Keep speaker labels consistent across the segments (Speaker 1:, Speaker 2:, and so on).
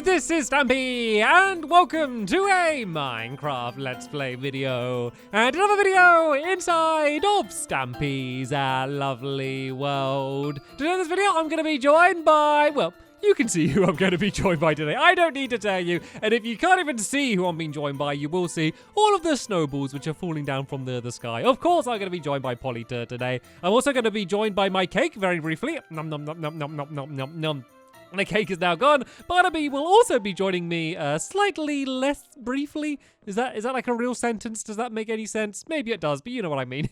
Speaker 1: this is Stampy, and welcome to a Minecraft Let's Play video, and another video inside of Stampy's lovely world. Today in this video, I'm going to be joined by, well, you can see who I'm going to be joined by today. I don't need to tell you. And if you can't even see who I'm being joined by, you will see all of the snowballs which are falling down from the sky. Of course, I'm going to be joined by Polly today. I'm also going to be joined by my cake very briefly. Nom nom nom nom nom nom nom nom nom. The cake is now gone. Barnaby will also be joining me slightly less briefly. Is that like a real sentence? Does that make any sense? Maybe it does, but you know what I mean.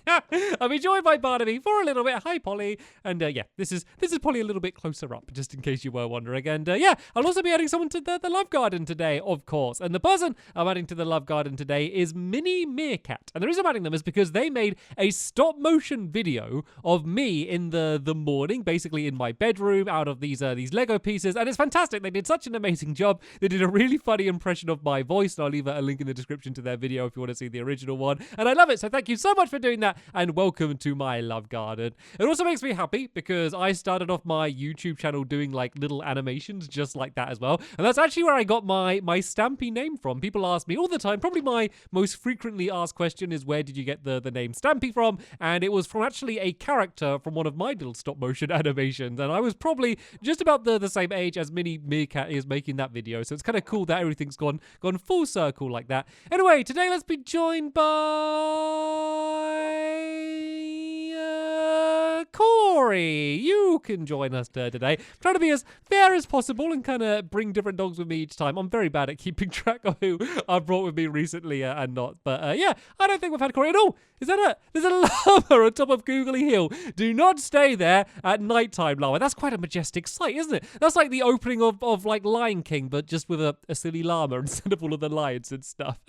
Speaker 1: I'll be joined by Barnaby for a little bit. Hi, Polly. And yeah, this is Polly a little bit closer up, just in case you were wondering. And yeah, I'll also be adding someone to the love garden today, of course. And the person I'm adding to the love garden today is Mini Meerkat. And the reason I'm adding them is because they made a stop motion video of me in the morning, basically in my bedroom, out of these Lego pieces. And it's fantastic. They did such an amazing job. They did a really funny impression of my voice. And I'll leave a link in the description to their video if you want to see the original one. And I love it. So thank you so much for doing that. And welcome to my love garden. It also makes me happy because I started off my YouTube channel doing like little animations just like that as well. And that's actually where I got my Stampy name from. People ask me all the time. Probably my most frequently asked question is, where did you get the name Stampy from? And it was from actually a character from one of my little stop motion animations. And I was probably just about the same age as Mini Meerkat is making that video. So it's kind of cool that everything's gone full circle like that. Anyway, today let's be joined by Corey. You can join us today. I'm trying to be as fair as possible and kind of bring different dogs with me each time. I'm very bad at keeping track of who I've brought with me recently and not. But yeah, I don't think we've had Corey at all. There's a llama on top of Googly Hill. Do not stay there at nighttime, llama. That's quite a majestic sight, isn't it? That's like the opening of like Lion King, but just with a silly llama instead of all of the lions and stuff.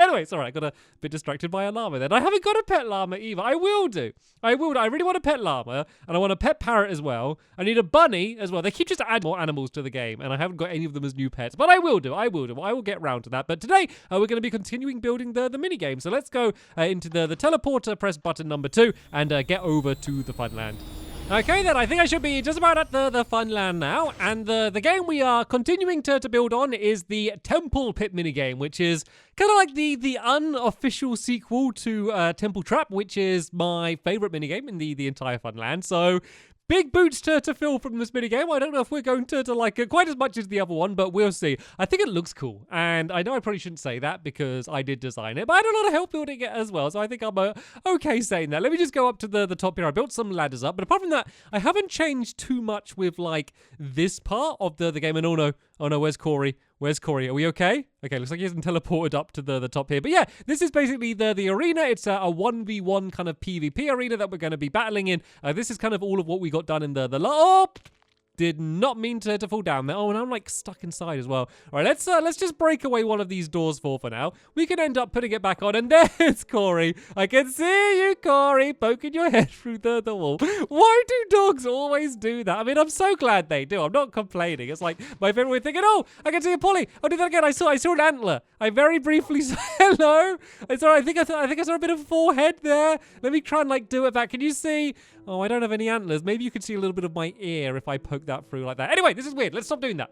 Speaker 1: Anyway, sorry, I got a bit distracted by a llama then. I haven't got a pet llama either. I will do. I really want a pet llama, and I want a pet parrot as well. I need a bunny as well. They keep just adding more animals to the game, and I haven't got any of them as new pets, but I will do. I will get round to that. But today, we're going to be continuing building the mini game. So let's go into the teleporter, press button number 2, and get over to the fun land. Okay then, I think I should be just about at the fun land now, and the game we are continuing to build on is the Temple Pit minigame, which is kind of like the unofficial sequel to Temple Trap, which is my favourite minigame in the entire fun land. So big boots to fill from this minigame. I don't know if we're going to like it quite as much as the other one, but we'll see. I think it looks cool, and I know I probably shouldn't say that because I did design it, but I had a lot of help building it as well, so I think I'm okay saying that. Let me just go up to the top here. I built some ladders up, but apart from that, I haven't changed too much with like this part of the game. And oh no, where's Corey? Where's Corey? Are we okay? Okay, looks like he hasn't teleported up to the top here. But yeah, this is basically the arena. It's a 1v1 kind of PvP arena that we're going to be battling in. This is kind of all of what we got done in the oh! Did not mean to fall down there. Oh, and I'm like stuck inside as well. All right, let's just break away one of these doors for now. We can end up putting it back on, and there's Corey. I can see you, Corey, poking your head through the wall. Why do dogs always do that? I mean, I'm so glad they do. I'm not complaining. It's like my favorite way of thinking, oh, I can see a Polly. I'll do that again. I saw an antler. I very briefly saw hello. It's all right. I think I saw a bit of a forehead there. Let me try and like do it back. Can you see? Oh, I don't have any antlers. Maybe you can see a little bit of my ear if I poke that through like that. Anyway, this is weird. Let's stop doing that.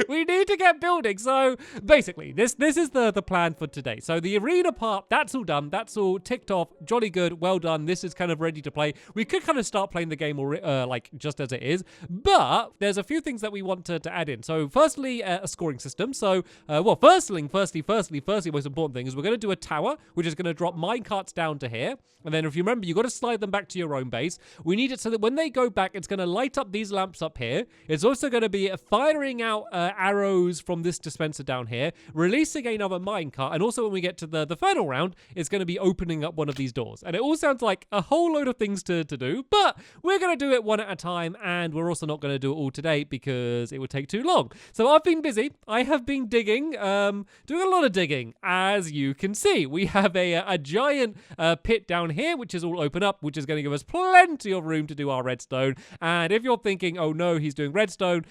Speaker 1: We need to get building. So basically, this is the plan for today. So the arena part, that's all done. That's all ticked off. Jolly good. Well done. This is kind of ready to play. We could kind of start playing the game like just as it is. But there's a few things that we want to add in. So firstly, a scoring system. So, well, firstly, most important thing is we're going to do a tower, which is going to drop minecarts down to here. And then if you remember, you've got to slide them back to your own base. We need it so that when they go back, it's going to light up these lamps up here. It's also going to be firing out arrows from this dispenser down here, releasing another minecart, and also when we get to the final round, it's going to be opening up one of these doors. And it all sounds like a whole load of things to do, but we're going to do it one at a time, and we're also not going to do it all today because it would take too long. So I've been busy. I have been digging, doing a lot of digging, as you can see. We have a giant pit down here, which is all open up, which is going to give us plenty of room to do our redstone. And if you're thinking, oh no, he's doing redstone,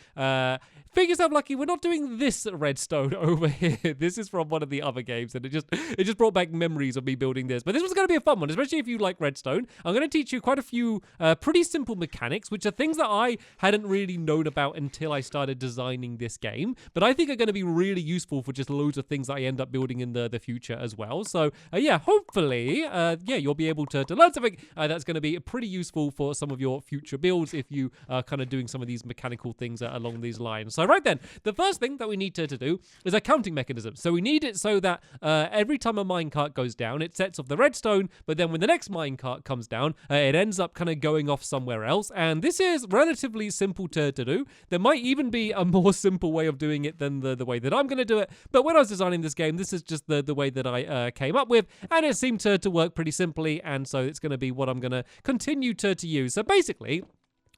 Speaker 1: think yourself lucky, we're not doing this redstone over here. This is from one of the other games, and it just brought back memories of me building this. But this was going to be a fun one, especially if you like redstone. I'm going to teach you quite a few pretty simple mechanics, which are things that I hadn't really known about until I started designing this game, but I think are going to be really useful for just loads of things that I end up building in the future as well. So yeah, hopefully, you'll be able to learn something that's going to be pretty useful for some of your future builds if you are kind of doing some of these mechanical things along these lines. So right then, the first thing that we need to do is a counting mechanism. So we need it so that every time a minecart goes down, it sets off the redstone, but then when the next minecart comes down, it ends up kind of going off somewhere else. And this is relatively simple to do. There might even be a more simple way of doing it than the way that I'm going to do it. But when I was designing this game, this is just the way that I came up with, and it seemed to work pretty simply. And so it's going to be what I'm going to continue to use. So basically,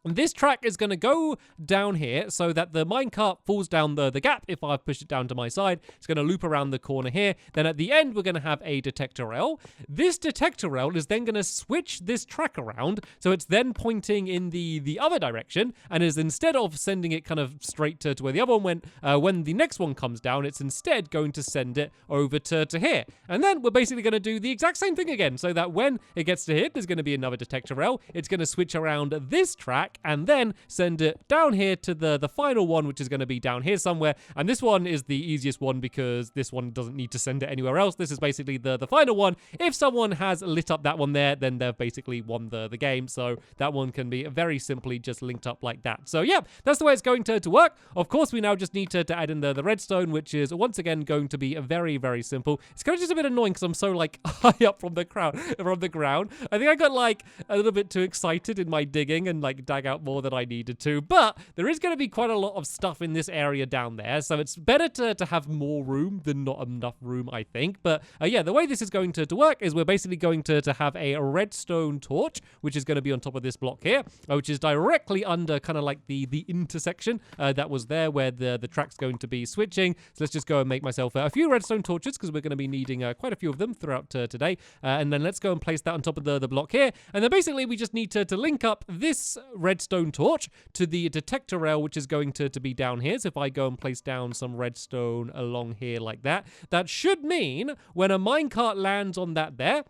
Speaker 1: this track is going to go down here so that the minecart falls down the gap. If I push it down to my side, it's going to loop around the corner here. Then at the end, we're going to have a detector rail. This detector rail is then going to switch this track around. So it's then pointing in the other direction, and is instead of sending it kind of straight to where the other one went, when the next one comes down, it's instead going to send it over to here. And then we're basically going to do the exact same thing again, so that when it gets to here, there's going to be another detector rail. It's going to switch around this track and then send it down here to the final one, which is going to be down here somewhere. And this one is the easiest one because this one doesn't need to send it anywhere else. This is basically the final one. If someone has lit up that one there, then they've basically won the game. So that one can be very simply just linked up like that. So yeah, that's the way it's going to work. Of course, we now just need to add in the redstone, which is once again going to be very, very simple. It's kind of just a bit annoying because I'm so like high up from the ground. I think I got like a little bit too excited in my digging and like dug out more than I needed to, but there is going to be quite a lot of stuff in this area down there, so it's better to have more room than not enough room, I think. But yeah, the way this is going to work is we're basically going to have a redstone torch, which is going to be on top of this block here, which is directly under kind of like the intersection that was there where the track's going to be switching. So let's just go and make myself a few redstone torches because we're going to be needing quite a few of them throughout today. And then let's go and place that on top of the block here. And then basically we just need to link up this redstone torch to the detector rail, which is going to be down here. So if I go and place down some redstone along here like that, that should mean when a minecart lands on that there,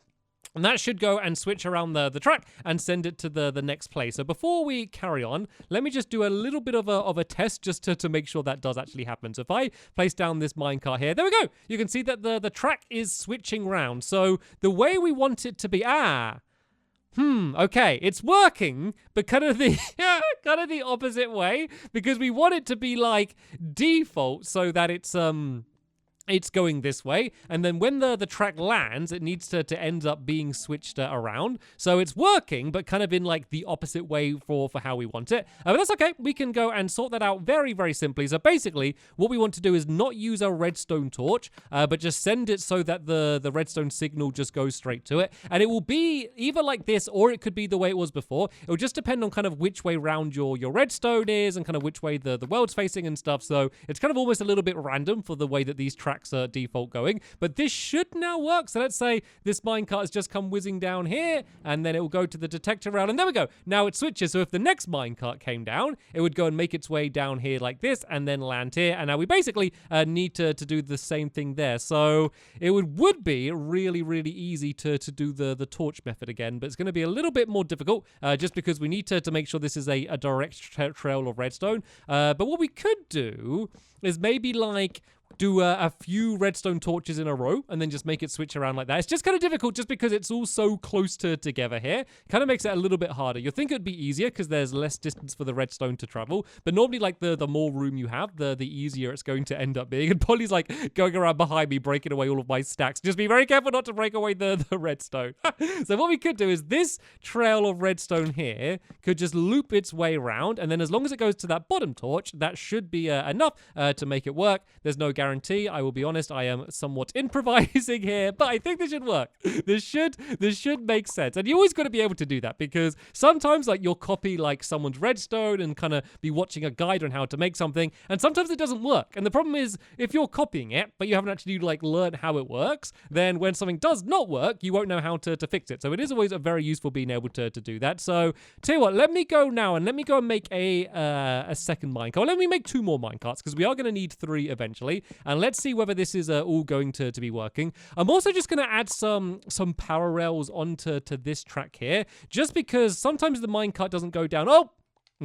Speaker 1: and that should go and switch around the track and send it to the next place. So before we carry on, let me just do a little bit of a test just to make sure that does actually happen. So if I place down this minecart here, there we go. You can see that the track is switching around. So the way we want it to be, okay, it's working, but kind of the opposite way, because we want it to be like default so that it's going this way, and then when the track lands, it needs to end up being switched around. So it's working, but kind of in like the opposite way for how we want it. But that's okay. We can go and sort that out very, very simply. So basically, what we want to do is not use a redstone torch, but just send it so that the redstone signal just goes straight to it. And it will be either like this, or it could be the way it was before. It will just depend on kind of which way round your redstone is and kind of which way the world's facing and stuff. So it's kind of almost a little bit random for the way that these tracks are default going, but this should now work. So let's say this minecart has just come whizzing down here, and then it will go to the detector rail, and there we go. Now it switches. So if the next minecart came down, it would go and make its way down here like this, and then land here. And now we basically need to do the same thing there. So it would be really, really easy to do the torch method again, but it's going to be a little bit more difficult just because we need to make sure this is a direct trail of redstone. But what we could do is maybe like do a few redstone torches in a row and then just make it switch around like that. It's just kind of difficult just because it's all so close together here. Kind of makes it a little bit harder. You'd think it would be easier because there's less distance for the redstone to travel, but normally like the more room you have, the easier it's going to end up being. And Polly's like going around behind me, breaking away all of my stacks. Just be very careful not to break away the redstone. So what we could do is this trail of redstone here could just loop its way around, and then as long as it goes to that bottom torch, that should be enough to make it work. There's no guarantee. I will be honest, I am somewhat improvising here, but I think this should work. This should make sense. And you always got to be able to do that, because sometimes like you'll copy like someone's redstone and kind of be watching a guide on how to make something, and sometimes it doesn't work. And the problem is, if you're copying it, but you haven't actually like learned how it works, then when something does not work, you won't know how to fix it. So it is always a very useful being able to do that. So tell you what, let me go now and let me go and make a second minecart. Let me make 2 more minecarts, because we are going to need 3 eventually. And let's see whether this is all going to be working. I'm also just going to add some power rails onto this track here, just because sometimes the minecart doesn't go down. Oh!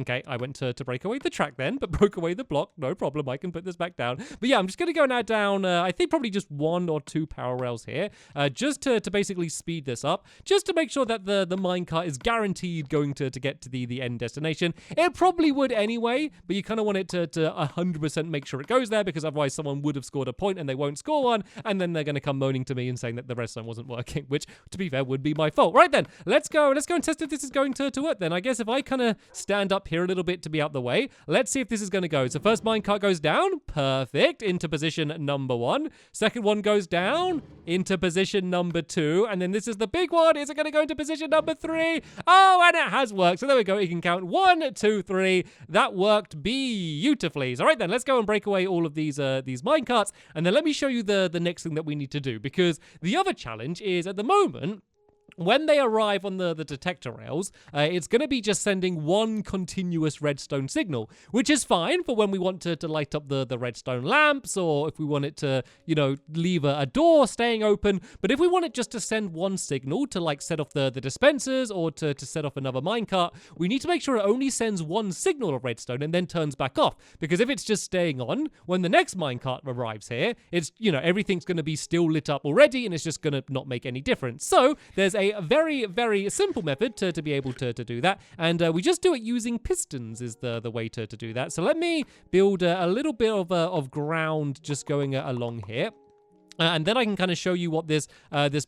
Speaker 1: Okay, I went to break away the track then, but broke away the block. No problem, I can put this back down. But yeah, I'm just going to go and add down, I think probably just 1 or 2 power rails here, just to basically speed this up, just to make sure that the minecart is guaranteed going to get to the end destination. It probably would anyway, but you kind of want it to 100% make sure it goes there, because otherwise someone would have scored a point and they won't score one, and then they're going to come moaning to me and saying that the redstone wasn't working, which, to be fair, would be my fault. Right then, let's go and test if this is going to work then. I guess if I kind of stand up here a little bit to be out the way, let's see if this is going to go. So first minecart goes down, perfect, into position number 1. Second one goes down, into position number 2, and then this is the big one. Is it going to go into position number 3? Oh, and it has worked. So there we go. You can count 1, 2, 3. That worked beautifully. So right then, let's go and break away all of these minecarts, and then let me show you the next thing that we need to do, because the other challenge is at the moment, when they arrive on the detector rails, it's going to be just sending 1 continuous redstone signal, which is fine for when we want to light up the redstone lamps, or if we want it to, you know, leave a door staying open. But if we want it just to send 1 signal to like set off the dispensers, or to set off another minecart, we need to make sure it only sends 1 signal of redstone and then turns back off. Because if it's just staying on, when the next minecart arrives here, it's, you know, everything's going to be still lit up already, and it's just going to not make any difference. So there's a very, very simple method to be able to do that, and we just do it using pistons is the way to do that. So let me build a little bit of ground just going along here. And then I can kind of show you what this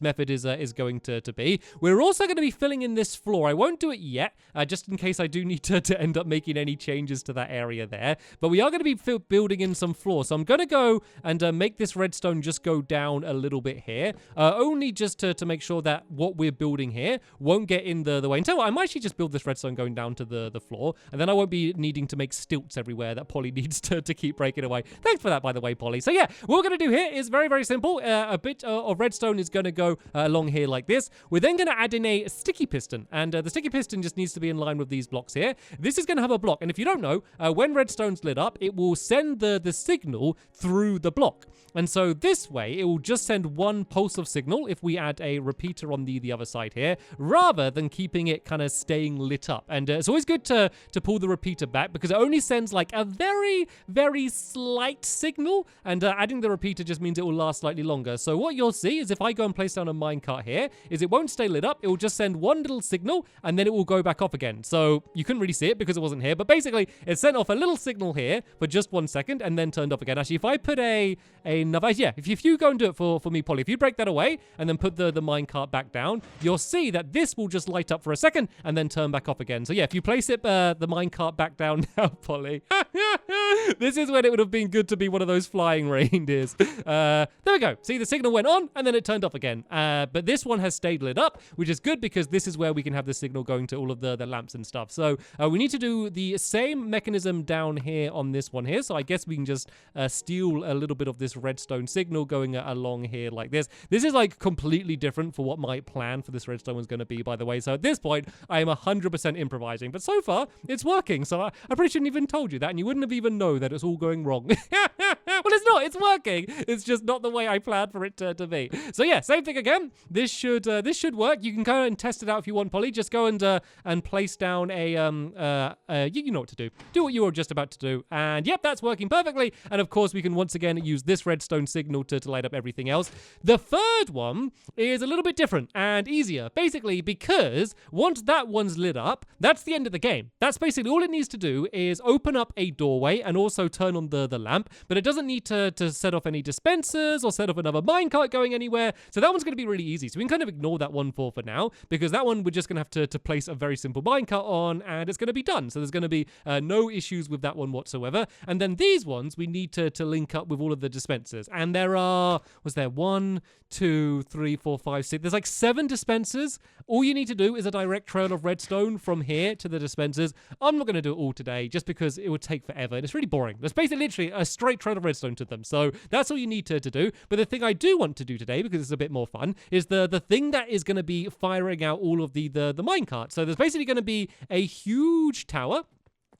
Speaker 1: method is going to be. We're also going to be filling in this floor. I won't do it yet, just in case I do need to end up making any changes to that area there. But we are going to be building in some floor. So I'm going to go and make this redstone just go down a little bit here, only just to make sure that what we're building here won't get in the way. And so I might actually just build this redstone going down to the floor, and then I won't be needing to make stilts everywhere that Polly needs to keep breaking away. Thanks for that, by the way, Polly. So yeah, what we're going to do here is very, very simple. A bit of redstone is going to go along here like this. We're then going to add in a sticky piston, and the sticky piston just needs to be in line with these blocks here. This is going to have a block, and if you don't know, when redstone's lit up, it will send the signal through the block. And so this way, it will just send 1 pulse of signal if we add a repeater on the other side here, rather than keeping it kind of staying lit up. And it's always good to pull the repeater back, because it only sends like a very, very slight signal, and adding the repeater just means it will last slightly longer. So what you'll see is if I go and place down a minecart here, is it won't stay lit up. It will just send 1 little signal, and then it will go back off again. So you couldn't really see it because it wasn't here, but basically it sent off a little signal here for just 1 second, and then turned off again. Actually, if I put another, yeah, if you go and do it for me, Polly, if you break that away and then put the minecart back down, you'll see that this will just light up for a second and then turn back off again. So yeah, if you place it the minecart back down now, Polly, this is when it would have been good to be one of those flying reindeers. There we go. See, the signal went on and then it turned off again. But this one has stayed lit up, which is good, because this is where we can have the signal going to all of the lamps and stuff. So we need to do the same mechanism down here on this one here. So I guess we can just steal a little bit of this redstone signal going along here like this. This is like completely different for what my plan for this redstone was going to be, by the way. So at this point, I am 100% improvising. But so far, it's working. So I probably shouldn't even told you that, and you wouldn't have even known that it's all going wrong. Well, it's not. It's working. It's just not the way I planned for it to be. So yeah, same thing again. This should work. You can go and test it out if you want, Polly. Just go and place down a you know what to do. Do what you were just about to do, and yep, that's working perfectly. And of course, we can once again use this redstone signal to light up everything else. The third one is a little bit different and easier, basically because once that one's lit up, that's the end of the game. That's basically all it needs to do is open up a doorway and also turn on the lamp, but it doesn't need to set off any dispensers or set up another minecart going anywhere. So that one's going to be really easy. So we can kind of ignore that one for now, because that one we're just going to have to place a very simple minecart on, and it's going to be done. So there's going to be no issues with that one whatsoever. And then these ones, we need to link up with all of the dispensers. And there are, was there 1, 2, 3, 4, 5, 6. There's like 7 dispensers. All you need to do is a direct trail of redstone from here to the dispensers. I'm not going to do it all today just because it would take forever and it's really boring. There's basically literally a straight trail of redstone to them. So that's all you need to do. But the thing I do want to do today, because it's a bit more fun, is the thing that is going to be firing out all of the minecart. So there's basically going to be a huge tower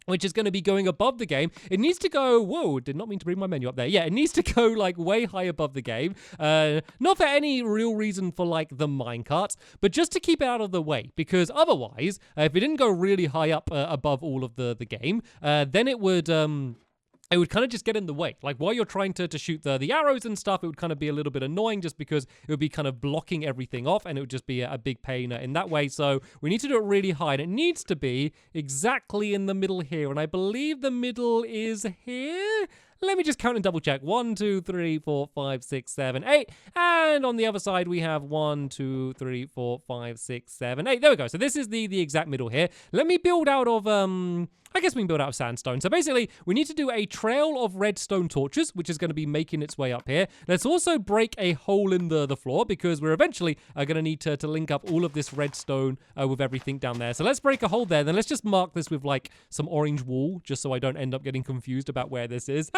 Speaker 1: which is going to be going above the game. It needs to go, whoa, did not mean to bring my menu up there. Yeah, it needs to go like way high above the game. Not for any real reason for like the minecarts, but just to keep it out of the way. Because otherwise, if it didn't go really high up above all of the game, then it would kind of just get in the way. Like while you're trying to shoot the arrows and stuff, it would kind of be a little bit annoying just because it would be kind of blocking everything off and it would just be a big pain in that way. So we need to do it really high, and it needs to be exactly in the middle here. And I believe the middle is here. Let me just count and double check. 1, 2, 3, 4, 5, 6, 7, 8. And on the other side, we have 1, 2, 3, 4, 5, 6, 7, 8. There we go. So this is the exact middle here. Let me build out of, I guess we can build out of sandstone. So basically, we need to do a trail of redstone torches, which is going to be making its way up here. Let's also break a hole in the floor, because we're eventually going to need to link up all of this redstone with everything down there. So let's break a hole there. Then let's just mark this with like some orange wool, just so I don't end up getting confused about where this is.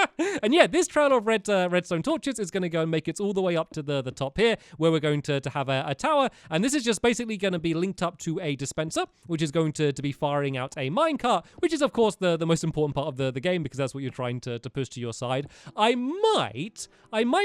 Speaker 1: And yeah, this trail of redstone torches is going to go and make it all the way up to the top here, where we're going to have a tower. And this is just basically going to be linked up to a dispenser, which is going to be firing out a minecart, which is of course the most important part of the game, because that's what you're trying to push to your side. I might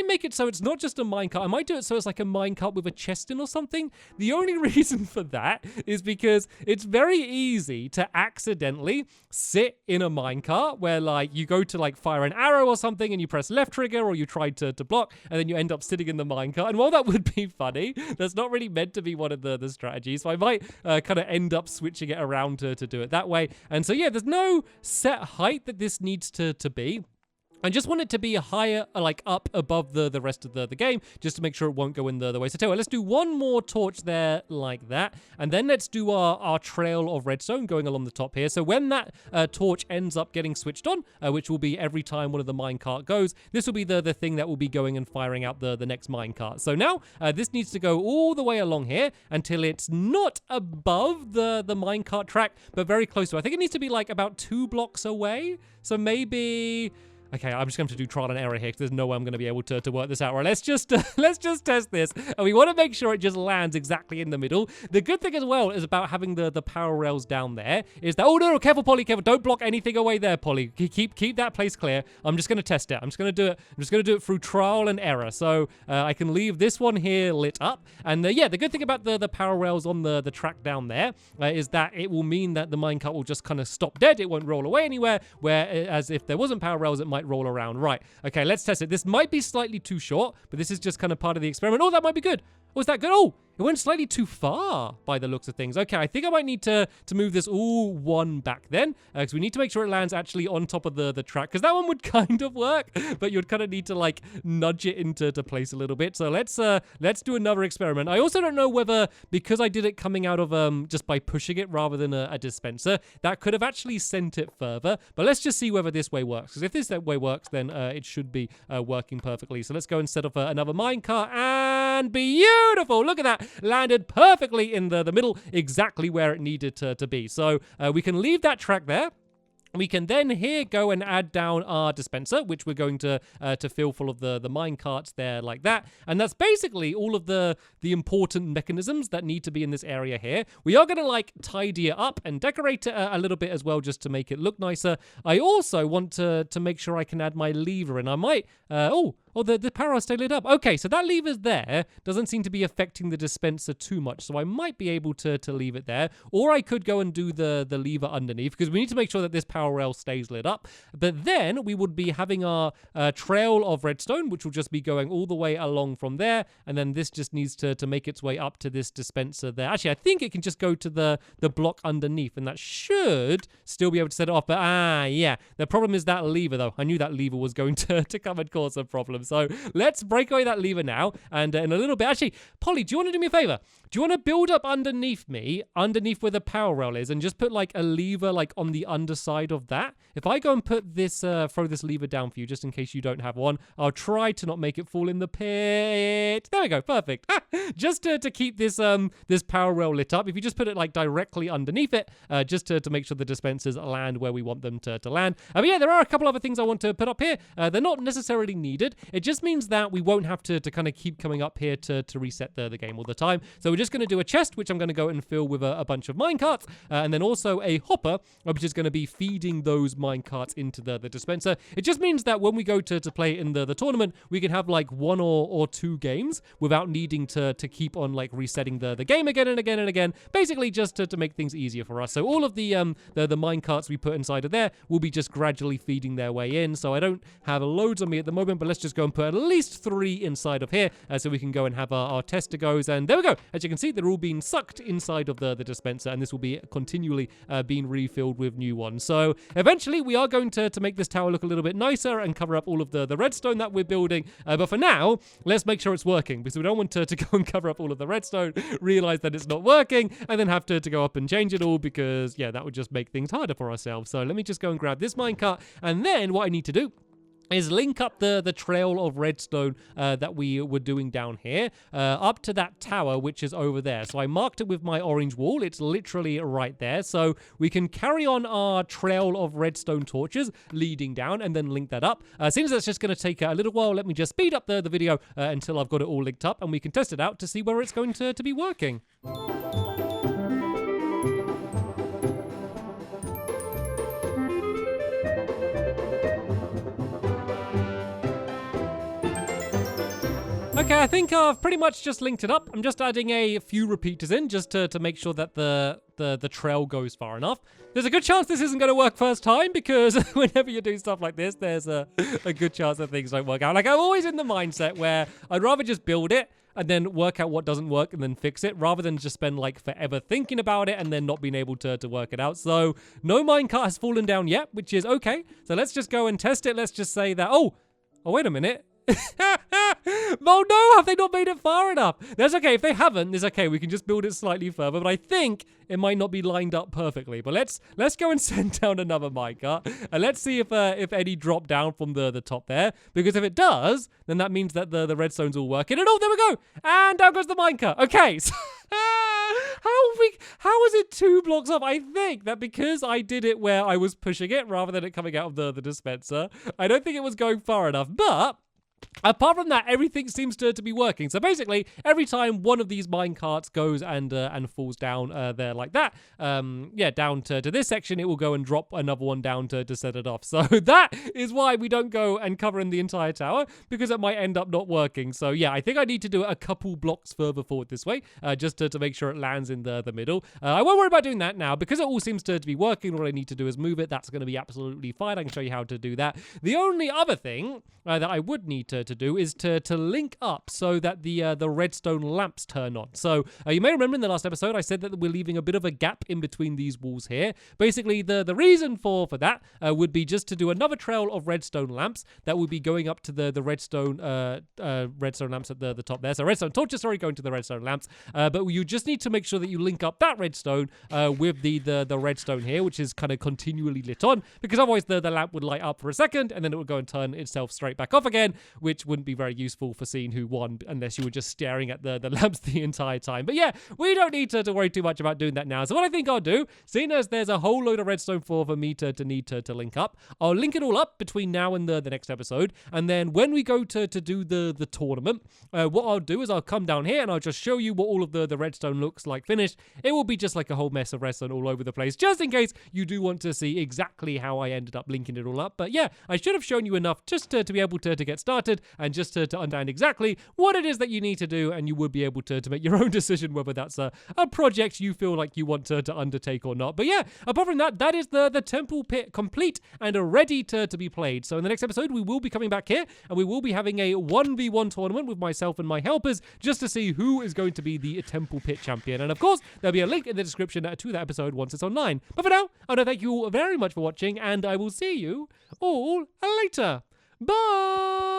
Speaker 1: make it so it's not just a minecart. I might do it so it's like a minecart with a chest in or something. The only reason for that is because it's very easy to accidentally sit in a minecart where like you go to like fire an arrow or something and you press left trigger, or you try to block, and then you end up sitting in the minecart. And while that would be funny, that's not really meant to be one of the strategies. So I might kind of end up switching it around to do it that way. And so yeah, there's no set height that this needs to be. I just want it to be higher, like up above the rest of the game, just to make sure it won't go in the way. So tell you what, let's do one more torch there like that. And then let's do our trail of redstone going along the top here. So when that torch ends up getting switched on, which will be every time one of the minecart goes, this will be the thing that will be going and firing out the next minecart. So now this needs to go all the way along here until it's not above the minecart track, but very close to it. I think it needs to be like about 2 blocks away. So maybe... Okay, I'm just going to have to do trial and error here because there's no way I'm going to be able to work this out. Right, let's just test this. And we want to make sure it just lands exactly in the middle. The good thing as well is about having the power rails down there is that, oh no, careful Polly, careful. Don't block anything away there, Polly. Keep that place clear. I'm just going to test it. I'm just going to do it. I'm just going to do it through trial and error. So I can leave this one here lit up. And yeah, the good thing about the power rails on the track down there is that it will mean that the minecart will just kind of stop dead. It won't roll away anywhere. Whereas if there wasn't power rails, it might roll around. Right. Okay, let's test it. This might be slightly too short, but this is just kind of part of the experiment. Oh, that might be good. Was that good? Oh, it went slightly too far by the looks of things. Okay, I think I might need to move this all one back then, because we need to make sure it lands actually on top of the track, because that one would kind of work, but you'd kind of need to like nudge it into place a little bit. So let's do another experiment. I also don't know whether, because I did it coming out of just by pushing it rather than a dispenser, that could have actually sent it further. But let's just see whether this way works, because if this way works, then it should be working perfectly. So let's go and set up another minecart, and beautiful. Look at that. Landed perfectly in the middle, exactly where it needed to be. So we can leave that track there. We can then here go and add down our dispenser, which we're going to fill full of the mine carts there like that. And that's basically all of the important mechanisms that need to be in this area here. We are going to like tidy it up and decorate it a little bit as well, just to make it look nicer. I also want to make sure I can add my lever, and I might, the power stay lit up. Okay, so that lever's there. Doesn't seem to be affecting the dispenser too much, so I might be able to leave it there. Or I could go and do the lever underneath, because we need to make sure that this power rail stays lit up. But then we would be having our trail of redstone, which will just be going all the way along from there. And then this just needs to make its way up to this dispenser there. Actually, I think it can just go to the block underneath, and that should still be able to set it off. But yeah, the problem is that lever, though. I knew that lever was going to come and cause some problems. So let's break away that lever now. And in a little bit, actually, Polly, do you want to do me a favor? Do you want to build up underneath me, underneath where the power rail is, and just put like a lever like on the underside of that? If I go and put this, throw this lever down for you, just in case you don't have one, I'll try to not make it fall in the pit. There we go, perfect. Just to keep this this power rail lit up. If you just put it like directly underneath it, just to make sure the dispensers land where we want them to land. But yeah, there are a couple other things I want to put up here. They're not necessarily needed. It just means that we won't have to kind of keep coming up here to reset the game all the time. So we're just going to do a chest, which I'm going to go and fill with a bunch of minecarts, and then also a hopper, which is going to be feeding those minecarts into the dispenser. It just means that when we go to play in the tournament, we can have like one or two games without needing to keep on like resetting the game again and again and again, basically just to make things easier for us. So all of the minecarts we put inside of there will be just gradually feeding their way in. So I don't have loads on me at the moment, but let's just go and put at least 3 inside of here, so we can go and have our tester goes. And there we go. As you can see, they're all being sucked inside of the dispenser, and this will be continually being refilled with new ones. So eventually we are going to make this tower look a little bit nicer and cover up all of the redstone that we're building. But for now, let's make sure it's working, because we don't want to go and cover up all of the redstone, realize that it's not working, and then have to go up and change it all, because yeah, that would just make things harder for ourselves. So let me just go and grab this minecart, and then what I need to do is link up the trail of redstone that we were doing down here up to that tower, which is over there. So I marked it with my orange wall. It's literally right there. So we can carry on our trail of redstone torches leading down and then link that up. Seeing as that's just going to take a little while, let me just speed up the video until I've got it all linked up, and we can test it out to see where it's going to be working. Okay, I think I've pretty much just linked it up. I'm just adding a few repeaters in just to make sure that the trail goes far enough. There's a good chance this isn't going to work first time, because whenever you do stuff like this, there's a good chance that things don't work out. Like, I'm always in the mindset where I'd rather just build it and then work out what doesn't work and then fix it, rather than just spend like forever thinking about it and then not being able to work it out. So no minecart has fallen down yet, which is okay. So let's just go and test it. Let's just say that, oh, wait a minute. Oh no, have they not made it far enough? That's okay. If they haven't, it's okay. We can just build it slightly further, but I think it might not be lined up perfectly. But let's go and send down another minecart, and let's see if any drop down from the top there, because if it does, then that means that the redstone's all working. And oh, there we go. And down goes the minecart. Okay. So how is it 2 blocks up? I think that because I did it where I was pushing it rather than it coming out of the dispenser, I don't think it was going far enough. But apart from that, everything seems to be working. So basically, every time one of these minecarts goes and falls down there like that, down to this section, it will go and drop another one down to set it off. So that is why we don't go and cover in the entire tower, because it might end up not working. So yeah, I think I need to do it a couple blocks further forward this way, just to make sure it lands in the middle. I won't worry about doing that now, because it all seems to be working. All I need to do is move it. That's going to be absolutely fine. I can show you how to do that. The only other thing that I would need to do is to link up so that the redstone lamps turn on. So you may remember in the last episode I said that we're leaving a bit of a gap in between these walls here. Basically, the reason for that would be just to do another trail of redstone lamps that would be going up to the redstone lamps at the top there. So redstone torches, sorry, going to the redstone lamps. But you just need to make sure that you link up that redstone with the redstone here, which is kind of continually lit on, because otherwise the lamp would light up for a second and then it would go and turn itself straight back off again, which wouldn't be very useful for seeing who won unless you were just staring at the lamps the entire time. But yeah, we don't need to worry too much about doing that now. So what I think I'll do, seeing as there's a whole load of redstone for me to need to link up, I'll link it all up between now and the next episode. And then when we go to do the tournament, what I'll do is I'll come down here and I'll just show you what all of the redstone looks like finished. It will be just like a whole mess of redstone all over the place, just in case you do want to see exactly how I ended up linking it all up. But yeah, I should have shown you enough just to be able to get started and just to understand exactly what it is that you need to do, and you would be able to make your own decision whether that's a project you feel like you want to undertake or not. But yeah, apart from that, that is the temple pit complete and ready to be played. So in the next episode, we will be coming back here and we will be having a 1v1 tournament with myself and my helpers just to see who is going to be the temple pit champion. And of course, there'll be a link in the description to that episode once it's online. But for now, I want to thank you all very much for watching, and I will see you all later. Bye!